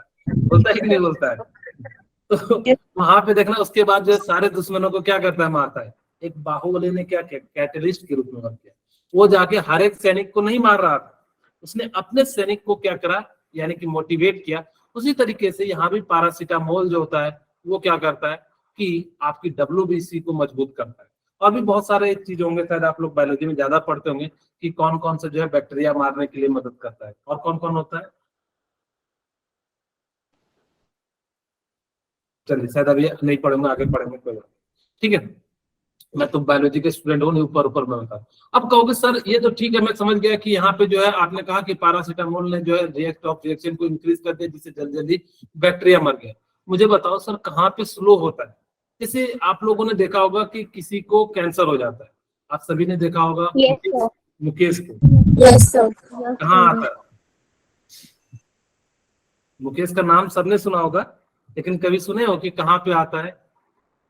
है कि नहीं बोलता है। तो वहां पे देखना उसके बाद जो सारे दुश्मनों को क्या करता है, मारता है। एक बाहुबली ने क्या किया, कैटलिस्ट के रूप में वर्क किया। वो जाके हर एक सैनिक को नहीं मार रहा था, उसने अपने सैनिक को क्या करा, यानी कि मोटिवेट किया। उसी तरीके से यहाँ भी पैरासीटामोल जो होता है वो क्या करता है कि आपकी WBC को मजबूत करता है। और भी बहुत सारे चीज होंगे, शायद आप लोग बायोलॉजी में ज्यादा पढ़ते होंगे कि कौन कौन से जो है बैक्टीरिया मारने के लिए मदद करता है, और कौन कौन होता है। चलिए शायद अभी नहीं पढ़ेंगे, आगे पढ़ेंगे, कोई बात, ठीक है। मैं तो बायोलॉजी के स्टूडेंट हूँ, ऊपर ऊपर में बता। अब कहोगे सर ये तो ठीक है, मैं समझ गया कि यहाँ पे जो है आपने कहा कि पैरासीटामोल ने जो है रिएक्शन को इंक्रीज कर दिया, जिससे जल्दी जल्दी बैक्टीरिया मर गया। मुझे बताओ सर कहाँ पे स्लो होता है। जैसे आप लोगों ने देखा होगा कि किसी को कैंसर हो जाता है, आप सभी ने देखा होगा मुकेश को, कहाँ आता है मुकेश का नाम सबने सुना होगा, लेकिन कभी सुने हो कि कहाँ पे आता है।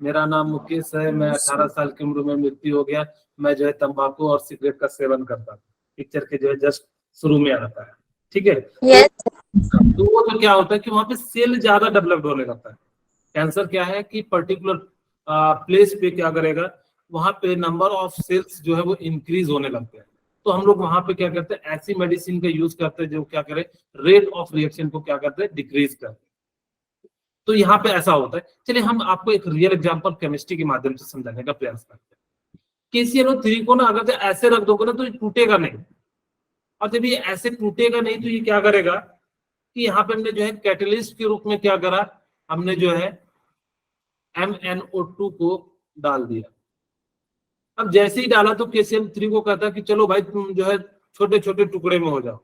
मेरा नाम मुकेश है, मैं 18 साल की उम्र में मृत्यु हो गया, मैं जो है तंबाकू और सिगरेट का सेवन करता था। पिक्चर के जो है जस्ट शुरू में आता है, ठीक है। तो वो तो क्या होता है कि वहां पे सेल ज्यादा डेवलप्ड होने लगता है। कैंसर क्या है कि पर्टिकुलर प्लेस पे क्या करेगा, वहां पे नंबर ऑफ सेल्स जो है वो इंक्रीज होने लगते हैं। तो हम लोग वहां पे क्या करते हैं, ऐसी मेडिसिन का यूज करते हैं जो क्या करे, रेट ऑफ रिएक्शन को क्या करते हैं, डिक्रीज करते हैं। तो यहाँ पे ऐसा होता है। चलिए हम आपको एक रियल एग्जांपल केमिस्ट्री के माध्यम से समझाने का प्रयास करते हैं। KClO3 को ना अगर जो ऐसे रख दोगे ना तो ये टूटेगा नहीं, और जब ये ऐसे टूटेगा नहीं तो ये क्या करेगा कि यहाँ पे हमने जो है कैटलिस्ट के रूप में क्या करा, हमने जो है MnO2 को डाल दिया। अब जैसे ही डाला तो KCl3 को कहता कि चलो भाई तुम जो है छोटे छोटे टुकड़े में हो जाओ।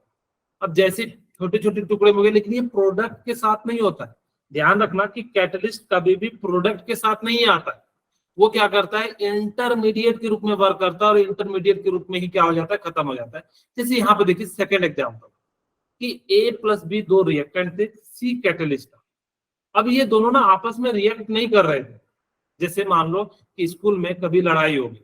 अब जैसे छोटे छोटे टुकड़े में हो गए, लेकिन ये प्रोडक्ट के साथ नहीं होता है। ध्यान रखना कि कैटलिस्ट कभी भी प्रोडक्ट के साथ नहीं आता है, वो क्या करता है, इंटरमीडिएट के रूप में वर्क करता है, और इंटरमीडिएट के रूप में ही क्या हो जाता है, खत्म हो जाता है। जैसे यहाँ पे देखिए सेकेंड एग्जाम्पल कि A+B दो रिएक्टेंट थे, C कैटलिस्ट था। अब ये दोनों ना आपस में रिएक्ट नहीं कर रहे थे। जैसे मान लो कि स्कूल में कभी लड़ाई होगी,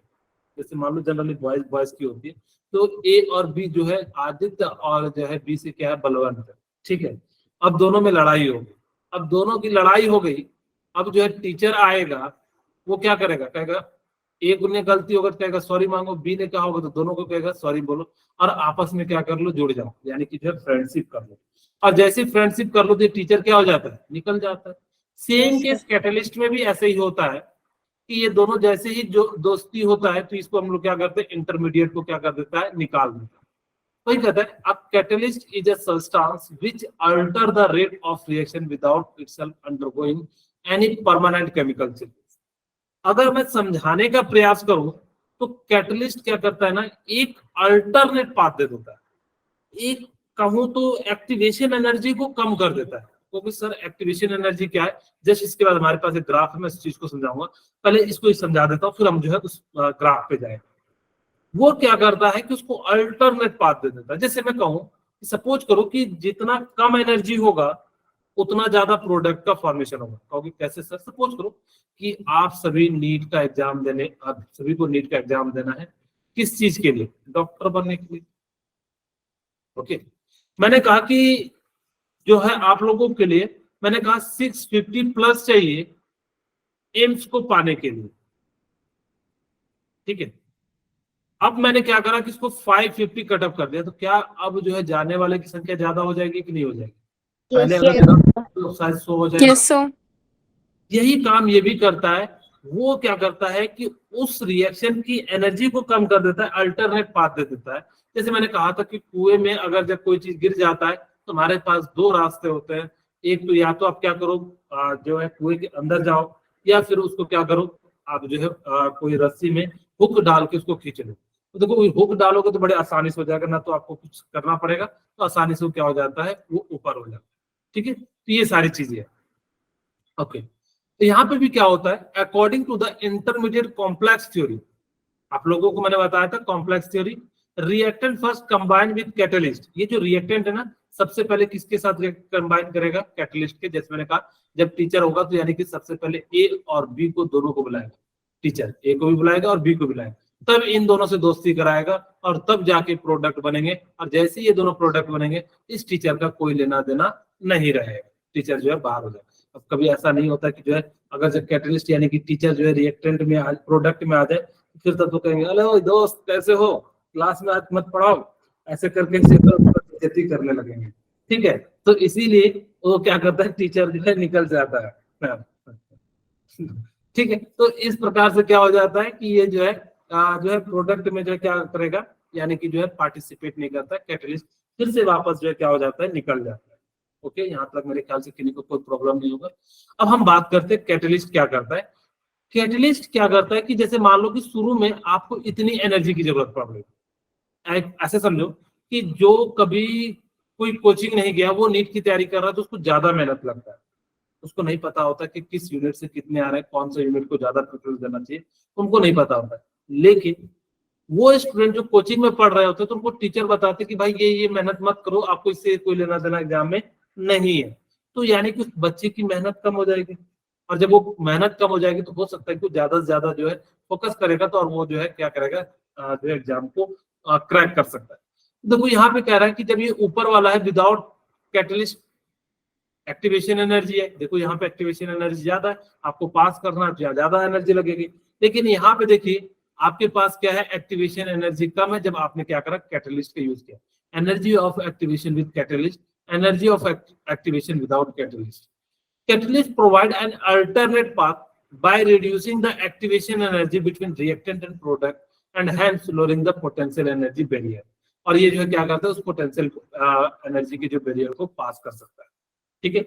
जैसे मान लो जनरली बॉयज बॉयज की होती है, तो A और B जो है आदित्य और जो है B से क्या है, बलवंत, ठीक है। अब दोनों में लड़ाई होगी, अब दोनों की लड़ाई हो गई, अब जो है टीचर आएगा, वो क्या करेगा, कहेगा एक ने गलती होगा तो कहेगा सॉरी मांगो, B ने कहा होगा तो दोनों को कहेगा सॉरी बोलो, और आपस में क्या कर लो, जुड़ जाओ, यानी कि जो है फ्रेंडशिप कर लो। और जैसे फ्रेंडशिप कर लो तो टीचर क्या हो जाता है, निकल जाता है। सेम केस कैटलिस्ट में भी ऐसे ही होता है कि ये दोनों जैसे ही जो दोस्ती होता है तो इसको हम लोग क्या करते हैं, इंटरमीडिएट को क्या कर देता है, निकाल देता है। वही कहता है अब catalyst is a substance which alter the rate of reaction without itself undergoing any permanent chemical change. अगर मैं समझाने का प्रयास करूं तो कैटलिस्ट क्या करता है ना, एक अल्टरनेट पाथ दे देता है, एक कहूं तो एक्टिवेशन एनर्जी को कम कर देता है। क्योंकि सर एक्टिवेशन एनर्जी क्या है, जस्ट इसके बाद हमारे पास एक ग्राफ है, मैं इस चीज को समझाऊंगा, पहले इसको ही समझा देता हूँ, फिर हम जो है उस ग्राफ पे जाएंगे। वो क्या करता है कि उसको अल्टरनेट पाथ दे देता है। जैसे मैं कहूं, सपोज करो कि जितना कम एनर्जी होगा उतना ज्यादा प्रोडक्ट का फॉर्मेशन होगा। कहोगे कैसे सर? सपोज करो कि आप सभी नीट का एग्जाम देने, आप सभी को नीट का एग्जाम देना है, किस चीज के लिए, डॉक्टर बनने के लिए। ओके, मैंने कहा कि जो है आप लोगों के लिए मैंने कहा 650 प्लस चाहिए एम्स को पाने के लिए, ठीक है। अब मैंने क्या करा कि इसको 550 कट ऑफ कर दिया, तो क्या अब जो है जाने वाले की संख्या ज्यादा हो जाएगी कि नहीं हो जाएगी? पहले अगर देना तो शायद 100 हो जाएगा। Yes, sir. यही काम ये भी करता है। वो क्या करता है कि उस रिएक्शन की एनर्जी को कम कर देता है, अल्टरनेट पाथ दे देता है। जैसे मैंने कहा था कि कुएं में अगर जब कोई चीज गिर जाता है तो हमारे पास दो रास्ते होते हैं। एक तो या तो आप क्या करो, जो है कुएं के अंदर जाओ, या फिर उसको क्या करो, आप जो है कोई रस्सी में हुक डाल के उसको खींच लो। तो देखो हुक डालोगे तो बड़े आसानी से हो जाएगा, ना तो आपको कुछ करना पड़ेगा, तो आसानी से वो क्या हो जाता है, वो ऊपर हो जाता है, ठीक है। तो ये सारी चीजें हैं। ओके, तो यहाँ पे भी क्या होता है, according to the intermediate complex theory, आप लोगों को मैंने बताया था complex theory, reactant first combine with catalyst. ये जो रिएक्टेंट है ना, सबसे पहले किसके साथ कंबाइन करेगा, कैटलिस्ट के। जैसे मैंने कहा जब टीचर होगा तो यानी कि सबसे पहले ए और बी को दोनों को बुलाएगा, टीचर ए को भी बुलाएगा और बी को बुलाएगा, तब इन दोनों से दोस्ती कराएगा और तब जाके प्रोडक्ट बनेंगे। और जैसे ये दोनों प्रोडक्ट बनेंगे इस टीचर का कोई लेना देना नहीं रहेगा, टीचर जो है बाहर हो जाएगा। अब कभी ऐसा नहीं होता कि जो है अगर जब कैटलिस्ट यानी कि टीचर जो है रिएक्टेंट में प्रोडक्ट में आ जाए, फिर तब तो कहेंगे अरे ओ दोस्त कैसे हो, क्लास में आज मत पढ़ाओ, ऐसे करके बेइज्जती करने लगेंगे, ठीक है। तो इसीलिए वो क्या करता है, टीचर जो है निकल जाता है, ठीक है। तो इस प्रकार से क्या हो जाता है कि ये जो है प्रोडक्ट में जो है क्या करेगा, यानी कि जो है पार्टिसिपेट नहीं करता है, कैटलिस्ट फिर से वापस जो है क्या हो जाता है, निकल जाता है। ओके, यहाँ तक मेरे ख्याल से किसी को कोई प्रॉब्लम नहीं होगा। अब हम बात करते हैं कैटलिस्ट क्या करता है। कैटलिस्ट क्या करता है कि जैसे मान लो कि शुरू में आपको इतनी एनर्जी की जरूरत पड़ रही है, ऐसे समझो कि जो कभी कोई कोचिंग नहीं गया, वो नीट की तैयारी कर रहा है तो उसको ज्यादा मेहनत लगता है, उसको नहीं पता होता कि किस यूनिट से कितने आ रहे हैं, कौन सा यूनिट को ज्यादा प्रेफरेंस देना चाहिए, उनको नहीं पता होता है। लेकिन वो स्टूडेंट जो कोचिंग में पढ़ रहे होते हैं तो उनको टीचर बताते कि भाई ये मेहनत मत करो, आपको इससे कोई लेना देना एग्जाम में नहीं है। तो यानी कि उस बच्चे की मेहनत कम हो जाएगी, और जब वो मेहनत कम हो जाएगी तो हो सकता है कि ज्यादा से ज्यादा जो है फोकस करेगा, तो और वो जो है क्या करेगा, जो है एग्जाम को क्रैक कर सकता है। देखो यहाँ पे कह रहा है कि जब ये ऊपर वाला है विदाउट कैटलिस्ट, एक्टिवेशन एनर्जी है, देखो यहाँ पे एक्टिवेशन एनर्जी ज्यादा है, आपको पास करना है ज्यादा एनर्जी लगेगी। लेकिन यहाँ पे देखिए आपके पास क्या है, एक्टिवेशन एनर्जी कम है जब आपने क्या करा, कैटलिस्ट का यूज किया। Energy of activation with catalyst, energy of activation without catalyst. Catalyst provide an alternate path by reducing the activation energy between reactant and product and hence lowering the potential energy barrier। और ये जो है क्या करता है, उस potential energy के जो बैरियर को पास कर सकता है। ठीक है,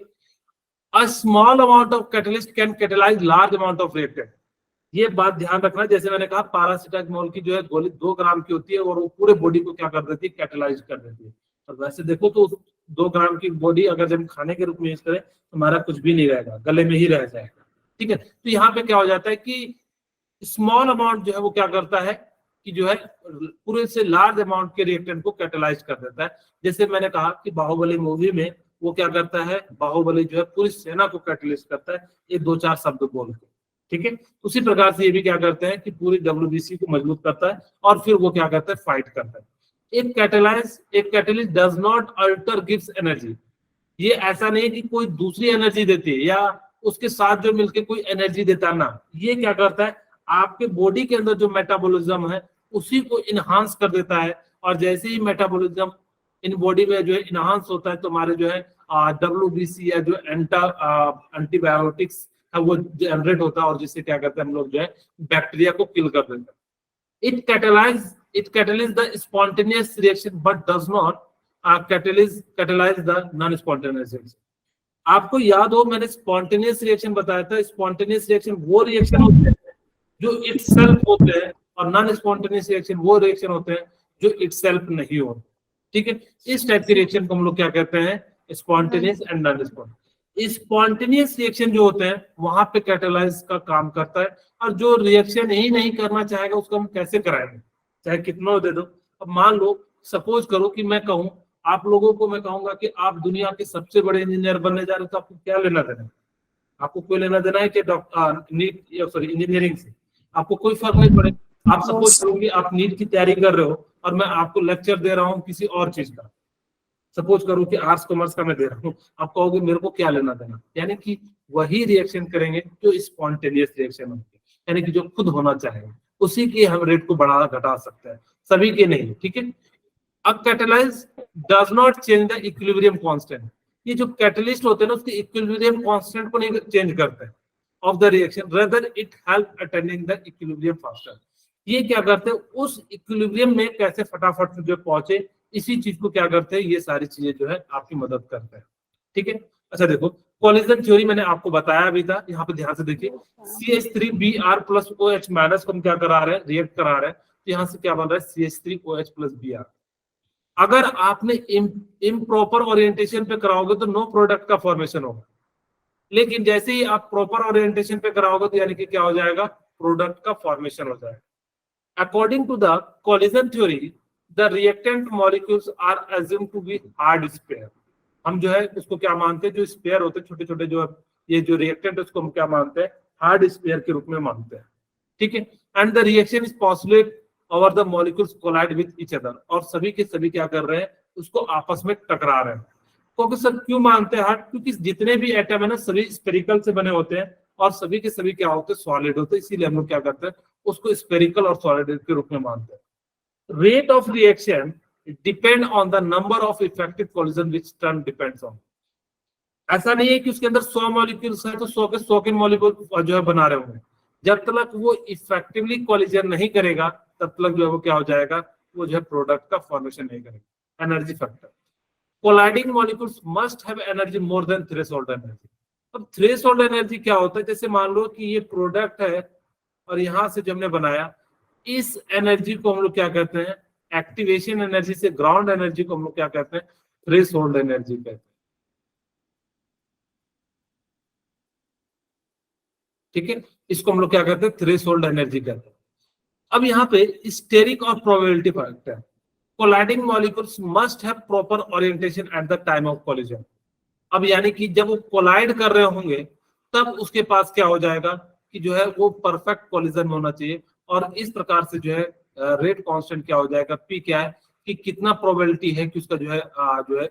a small amount of catalyst can catalyze large amount of reactant। ये बात ध्यान रखना, जैसे मैंने कहा पैरासिटामोल की जो है गोली 2 ग्राम की होती है और वो पूरे बॉडी को क्या कर देती है, कैटलाइज कर देती है। और वैसे देखो तो 2 ग्राम की बॉडी अगर जब खाने के रूप में यूज करें तो हमारा कुछ भी नहीं रहेगा, गले में ही रह जाएगा। ठीक है, तो यहाँ पे क्या हो जाता है कि स्मॉल अमाउंट जो है वो क्या करता है कि जो है पूरे से लार्ज अमाउंट के रिएक्टेंट को कैटलाइज कर देता है। जैसे मैंने कहा कि बाहुबली मूवी में वो क्या करता है, बाहुबली जो है पूरी सेना को कैटलाइज करता है, ये 2-4 शब्द बोल के। ठीक है, उसी प्रकार से ये भी क्या करते हैं कि पूरी WBC को मजबूत करता है और फिर वो क्या करता है, फाइट करता है। एक catalyst does not alter gives energy. ये ऐसा नहीं कि कोई दूसरी एनर्जी देती है या उसके साथ जो मिलके कोई एनर्जी देता ना, ये क्या करता है, आपके बॉडी के अंदर जो मेटाबॉलिज्म है उसी को इनहांस कर देता है। और जैसे ही मेटाबॉलिज्म इन बॉडी में जो है इनहांस होता है तो हमारे जो है WBC या जो एंटीबायोटिक्स है वो जनरेट होता है और जिससे क्या करते हैं हम लोग जो है बैक्टीरिया को किल कर देते हैं। It catalyzes the spontaneous reaction but does not catalyze the non-spontaneous reaction। आपको याद हो मैंने स्पॉन्टेनियस रिएक्शन बताया था। स्पॉन्टेनियस रिएक्शन वो रिएक्शन होते हैं जो इटसेल्फ होते हैं और नॉन स्पॉन्टेनियस रिएक्शन वो रिएक्शन होते हैं जो इटसेल्फ नहीं होते। ठीक है, इस टाइप के रिएक्शन को हम लोग क्या कहते हैं, spontaneous and non spontaneous. Spontaneous reaction जो होते हैं वहां पे कैटलाइज का काम करता है और जो रिएक्शन ही नहीं करना चाहेगा उसको हम कैसे कराएंगे, चाहे कितना दे दो। अब मान लो सपोज करो कि मैं कहूं आप लोगों को, मैं कहूंगा कि आप दुनिया के सबसे बड़े इंजीनियर बनने जा रहे हो, तो आपको क्या लेना देना है, आपको कोई लेना देना है कि नीट इंजीनियरिंग से आपको कोई फर्क नहीं पड़े। आप सपोज करो कि आप नीट की तैयारी कर रहे हो और मैं आपको लेक्चर दे रहा हूँ किसी और चीज का, सपोज करो कि आर्ट्स कॉमर्स का मैं दे रहा हूँ, आप कहोगे मेरे को क्या लेना देना। यानी कि वही रिएक्शन करेंगे जो स्पॉन्टेनियस रिएक्शन होती है, यानी कि जो खुद होना चाहेगा उसी की हम रेट को बढ़ा घटा सकते हैं, सभी के नहीं। ठीक है, a catalyst does not change the equilibrium constant. ये जो कैटलिस्ट होते हैं ना उसके इक्विलिब्रियम कांस्टेंट को नहीं चेंज करते हैं of the reaction, rather it help attending the equilibrium faster. ये क्या करते हैं, उस इक्विलिब्रियम में कैसे फटाफट से जो पहुंचे, इसी चीज को क्या करते हैं, ये सारी चीजें जो है आपकी मदद करते हैं। ठीक है, अच्छा देखो कोलिजन थ्योरी मैंने आपको बताया भी था, यहाँ पे ध्यान से देखिए CH3Br + OH- को हम क्या करा रहे हैं, रिएक्ट करा रहे हैं, तो यहाँ से क्या बन रहा है CH3OH + Br। अगर आपने इम्प्रॉपर ओरिएंटेशन पे कराओगे तो नो प्रोडक्ट का फॉर्मेशन होगा, लेकिन जैसे ही आप प्रॉपर ओरिएंटेशन पे कराओगे तो यानी कि क्या हो जाएगा, प्रोडक्ट का फॉर्मेशन हो जाएगा। According to the collision theory the reactant molecules are assumed to be hard sphere. हम जो है उसको क्या मानते हैं, जो स्पेयर होते हैं छोटे छोटे जो ये जो रिएक्टेंट उसको हम क्या मानते हैं, हार्ड स्पेयर के रूप में मानते हैं। ठीक है, and the reaction is possible और the molecules collide with each other, और सभी के सभी क्या कर रहे हैं, उसको आपस में टकरा रहे हैं। क्योंकि सर क्यों मानते हैं हार्ड, क्योंकि जितने भी एटम है ना सभी स्फेरिकल से बने होते हैं और सभी के सभी क्या होते हैं, सॉलिड होते हैं, इसीलिए हम लोग क्या करते हैं उसको स्फेरिकल और सॉलिड के रूप में मानते हैं। Rate of reaction depend on the number of effective collision which term depends on. ऐसा नहीं है कि उसके अंदर 100 मॉलिक्यूल्स है तो 100 के मॉलिक्यूल जो है बना रहे होंगे। जब तक वो इफेक्टिवली कोलिजन नहीं करेगा तब तक जो है वो क्या हो जाएगा, वो जो है प्रोडक्ट का फॉर्मेशन नहीं करेगा। Energy factor, colliding molecules must have energy more than threshold energy. अब थ्रेशोल्ड एनर्जी क्या होता है, जैसे मान लो कि ये प्रोडक्ट है और यहाँ से जो हमने बनाया, इस एनर्जी को हम लोग क्या कहते हैं, एक्टिवेशन एनर्जी से ग्राउंड एनर्जी को हम लोग क्या कहते हैं, थ्रेशोल्ड एनर्जी कहते हैं। ठीक है, इसको हम लोग क्या कहते हैं, थ्रेशोल्ड एनर्जी कहते हैं। अब यहाँ पे स्टेरिक और probability factor, colliding molecules must have proper orientation at the time of collision. अब यानी कि जब वो कोलाइड कर रहे होंगे तब उसके पास क्या हो जाएगा कि जो है वो परफेक्ट कोलिजन होना चाहिए, और इस प्रकार से जो है रेट कांस्टेंट क्या हो जाएगा, पी क्या है, कि कितना प्रोबेबिलिटी है कि उसका जो है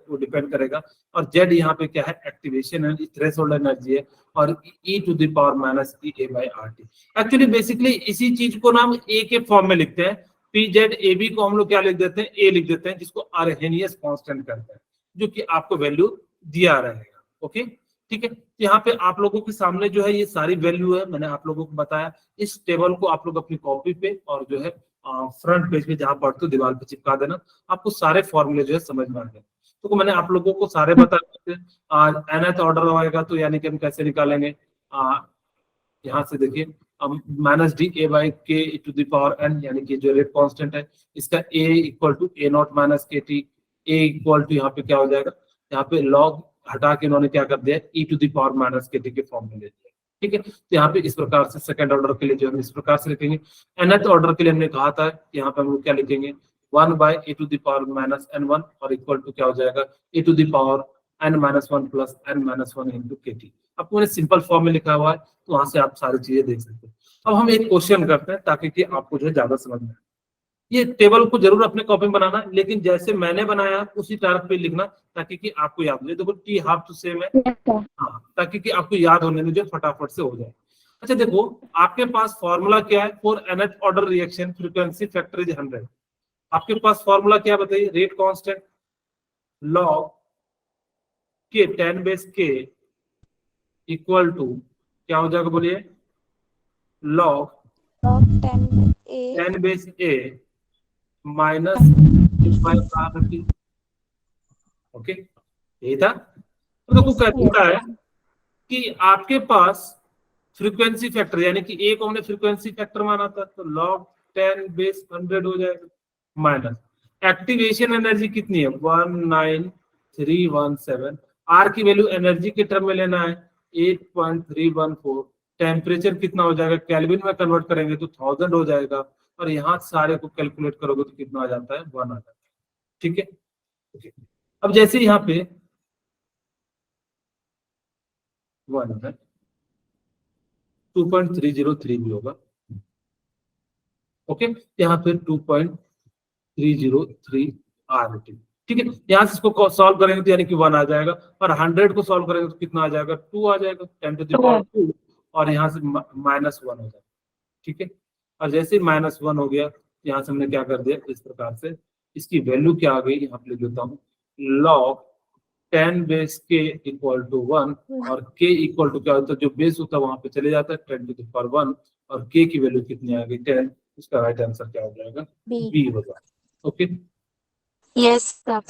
वो डिपेंड करेगा। और जेड यहाँ पे क्या है, एक्टिवेशन एनर्जी, थ्रेशोल्ड एनर्जी है, और e to the power minus E A by R T. Actually basically इसी चीज को ना हम ए के फॉर्म में लिखते हैं, पी जेड ए बी को हम लोग क्या लिख देते हैं, ए लिख देते हैं, जिसको आर्हेनियस कांस्टेंट करते हैं, जो कि आपको वैल्यू दिया रहेगा। ओके, ठीक है। यहाँ पे आप लोगों के सामने जो है ये सारी वैल्यू है, मैंने आप लोगों को बताया। इस टेबल को आप लोग अपनी कॉपी पे और जो है फ्रंट पेज पे जहां पढ़ते हो दीवार पे चिपका देना, आपको सारे फॉर्मूले जो है समझ में आ गए। तो मैंने आप लोगों को सारे बता दिए। nth ऑर्डर होएगा तो यानी कि हम कैसे निकालेंगे, यहाँ से देखिए, minus D A by K to the power N, यानी कि जो रेट कांस्टेंट है इसका A equal to A not minus K T, A equal to यहाँ पे क्या हो जाएगा, यहाँ पे लॉग हटा के इन्होंने क्या कर दिया, ई to the power minus K T के फॉर्म में ले दिया। ठीक है, तो यहाँ पे इस प्रकार से सेकंड ऑर्डर के लिए जो हम इस प्रकार से लिखेंगे। nth ऑर्डर के लिए हमने कहा था, यहाँ पे हम लोग क्या लिखेंगे, 1 by A to the power minus N one, और इक्वल टू क्या हो जाएगा, A to the power N minus one plus N minus one into K T. आपको मैंने सिंपल फॉर्म में लिखा हुआ है, तो वहां से आप सारी चीजें देख सकते हैं। अब हम एक क्वेश्चन करते हैं ताकि कि आपको जो है ज्यादा समझ में आए। ये टेबल को जरूर अपने कॉपी में बनाना, लेकिन जैसे मैंने बनाया उसी तरह पे लिखना, ताकि कि आपको याद हो जाए। देखो टी हाफ टू सेम है, Yes, sir. हाँ, ताकि कि आपको याद होने में जो फटाफट से हो जाए। अच्छा देखो, आपके पास फॉर्मूला क्या है for nth order reaction, frequency factor is 100। आपके पास फॉर्मूला क्या बताइए, रेट कांस्टेंट लॉग के 10 बेस के इक्वल टू क्या हो जाएगा, बोलिए, log log 10 a 10 base A minus by R T. Okay, यही था। तो देखो कहता है कि आपके पास फ्रीक्वेंसी फैक्टर, यानी कि ए को हमने फ्रीक्वेंसी फैक्टर माना था, तो log 10 बेस 100 हो जाएगा, माइनस एक्टिवेशन एनर्जी कितनी है, 19317, आर की वैल्यू एनर्जी के टर्म में लेना है 8.314, टेम्परेचर कितना हो जाएगा, केल्विन में कन्वर्ट करेंगे तो 1000 हो जाएगा, और यहाँ सारे को कैलकुलेट करोगे तो कितना आ जाता है, 1 आ जाता है। ठीक है, अब जैसे यहाँ पे 1 है, 2.303 भी होगा। ओके, यहाँ पे 2.303 आर टी। ठीक है, यहाँ से इसको सॉल्व करेंगे तो यानी कि 1 आ जाएगा, और 100 को सॉल्व करेंगे तो कितना आ जाएगा, 2 आ जाएगा, 10 टू द पावर 2, और यहाँ से माइनस 1 हो जाएगा। ठीक है, और जैसे माइनस 1 हो गया, यहाँ से हमने क्या कर दिया, इस प्रकार से इसकी वैल्यू क्या आ गई, यहाँ पे लिख देता हूँ, log 10 base K equal to 1, और के इक्वल टू क्या होता है, जो बेस होता है वहां पे चले जाता है 10 टू द पावर 1, और के की वैल्यू कितनी आ गई, 10। इसका राइट आंसर क्या हो जाएगा, B. बी होगा। Okay, yes sir